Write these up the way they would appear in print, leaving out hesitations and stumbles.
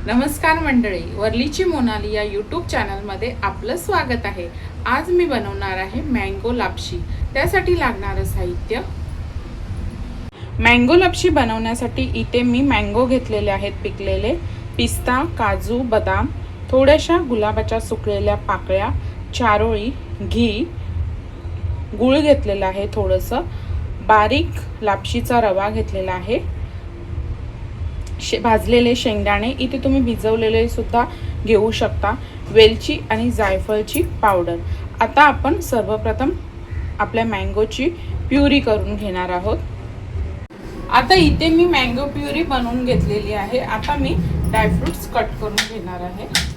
नमस्कार मंडळी, वर्लीची मोनाली या यूट्यूब चॅनलमध्ये आपलं स्वागत आहे। आज मी बनवणार आहे मँगो लापशी। त्यासाठी लागणारं साहित्य, मँगो लापशी बनवण्यासाठी इथे मी मँगो घेतलेले आहेत पिकलेले, पिस्ता, काजू, बदाम, थोड्याशा गुलाबाच्या सुकलेल्या पाकळ्या, चारोळी, घी, गूळ घेतलेला आहे, थोडंसं बारीक लापशीचा रवा घेतलेला आहे, भाजलेले शेंगदाणे इथे तुम्ही भिजवलेले सुद्धा घेऊ शकता, वेलची आणि जायफळची पावडर। आता आपण सर्वप्रथम आपल्या मँगोची प्युरी करून घेणार आहोत। आता इथे मी मँगो प्युरी बनवून घेतलेली आहे। आता मी ड्रायफ्रुट्स कट करून घेणार आहे।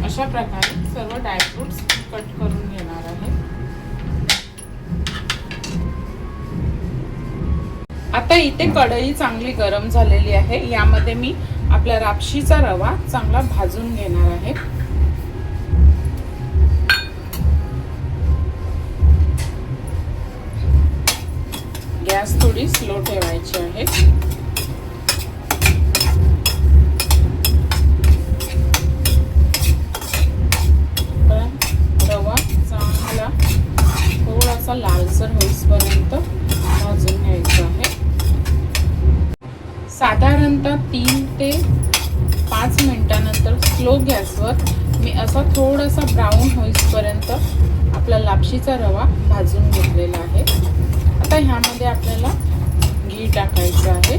अशा प्रकारे सर्व ड्रायफ्रुट्स कट करून घेणार आहे। आता इथे कढई चांगली गरम झालेली आहे। यामध्ये मी आपला लापशीचा रवा चांगला भाजून घेणार आहे। गॅस थोडी स्लो ठेवायची आहे। थोडासा लालसर होईपर्यंत भाजून घ्यायचा आहे। साधारणतः 3 ते 5 मिनिटांनंतर स्लो गॅसवर मी असा थोडासा ब्राऊन होईपर्यंत आपला लापशीचा रवा भाजून घेतलेला आहे। आता ह्यामध्ये आपल्याला घी टाकायचं आहे।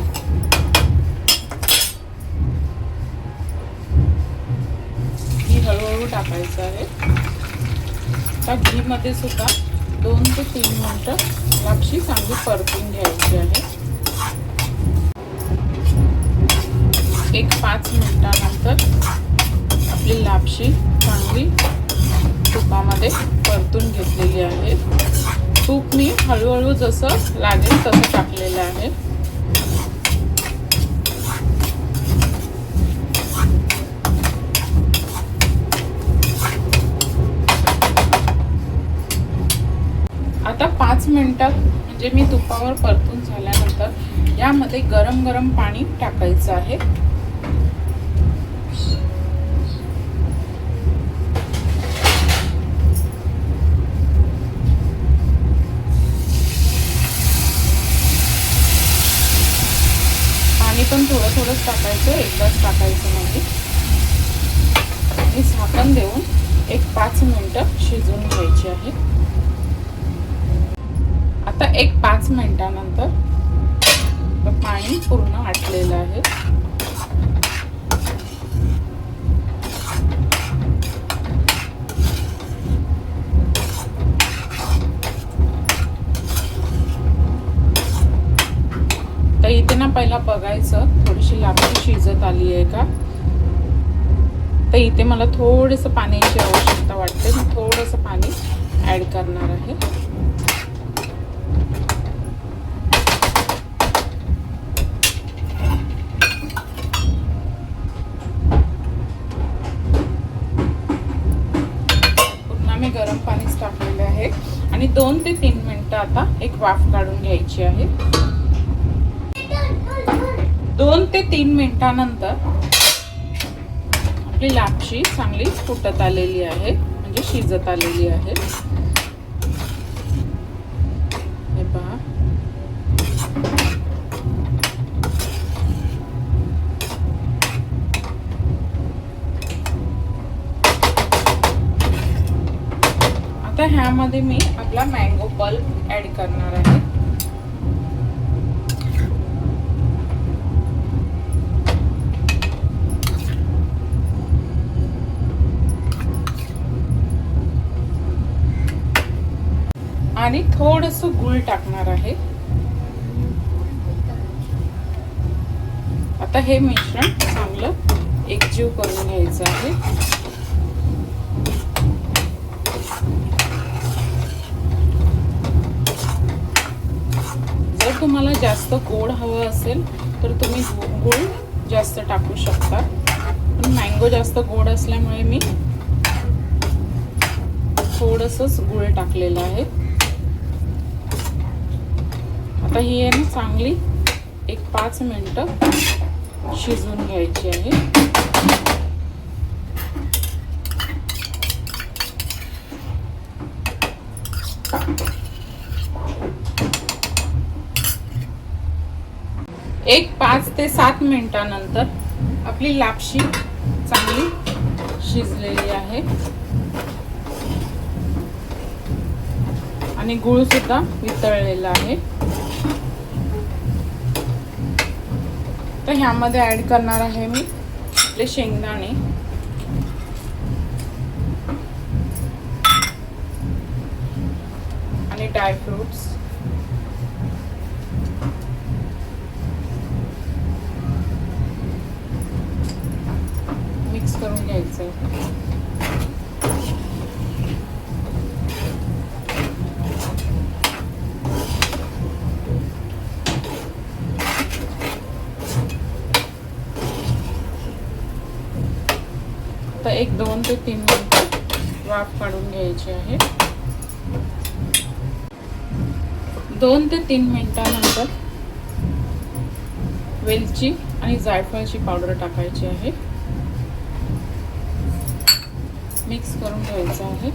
घी हळूहळू टाकायचं आहे। आता घी मध्ये सुद्धा 2 ते 3 मिनिटं लापशी चांगली परतून घ्यायची आहे। 1-5 मिनिटांनंतर आपली लापशी चांगली तुपामध्ये परतून घेतलेली आहे। तूप मी हळूहळू जसं लागेल तसं टाकलेलं आहे। आता 5 मिनिटात म्हणजे मी तुपावर परतून झाल्यानंतर यामध्ये गरम गरम पाणी टाकायचं आहे। पाणी पण थोडं थोडंच टाकायचं, एकदाच टाकायचं नाही। आणि झाकण देऊन 5 मिनिटं शिजवून घ्यायची आहे। आता 5 मिनिटांनंतर पाणी पूर्ण आटलेलं आहे। तर इथे ना पहिला बघायचं थोडीशी लापशी शिजत आली आहे का। तर इथे मला थोडंसं पाण्याची आवश्यकता वाटते, मी थोडंसं पाणी ऍड करणार आहे। मी गरम पाणीच टाकलेले आहे आणि 2 ते 3 मिनिटं आता एक वाफ काढून घ्यायची आहे। 2 ते 3 मिनिटांनंतर आपली लापशी चांगली फुटत आलेली आहे, म्हणजे शिजत आलेली आहे। हे पहा, आता ह्यामध्ये मी आपला मँगो पल्प ऍड करणार आहे। आणि थोडंसं गूळ टाकणार आहे। आता हे मिश्रण चांगलं एकजीव करून घ्यायचं आहे। जर तुम्हाला जास्त गोड हवं असेल तर तुम्ही गूळ जास्त टाकू शकता, पण मँगो जास्त गोड असल्यामुळे मी थोडंसंच गुळ टाकलेलं आहे. आता ही आहे ना चांगली एक 5 मिनिटं शिजवून घ्यायची आहे. एक 5 ते 7 मिनिटांनंतर आपली लापशी चांगली शिजलेली आहे आणि गुळ सुद्धा वितळलेला आहे. तर ह्यामध्ये ऍड करणार आहे मी आपले शेंगदाणे आणि ड्रायफ्रुट्स. मिक्स करून घ्यायचं आहे. तर एक 2 ते 3 मिनिट वाफ काढून घ्यायची आहे. 2 ते 3 मिनिटांनंतर वेलची आणि जायफळची पावडर टाकायची आहे. मिक्स करून घ्यायचं आहे.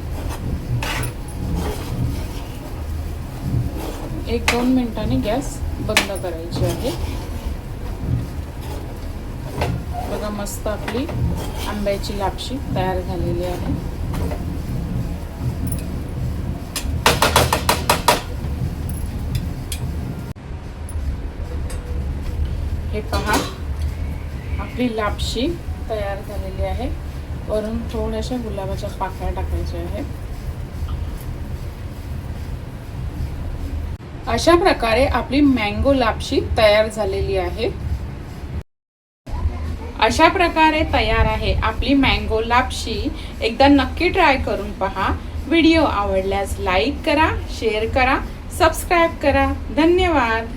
1-2 मिनिटांनी गॅस बंद करायची आहे. बघा मस्त आपली आंब्याची लापशी तयार झालेली आहे. हे पहा आपली लापशी तयार झालेली आहे. वरून थोड्याशा गुलाबाच्या पाकळ्या टाकायच्या आहेत. अशा प्रकारे आपली मँगो लापशी तयार झालेली आहे. अशा प्रकारे तयार आहे आपली मँगो लापशी. एकदा नक्की ट्राय करून पहा. व्हिडिओ आवडल्यास लाईक करा, शेअर करा, सबस्क्राईब करा. धन्यवाद.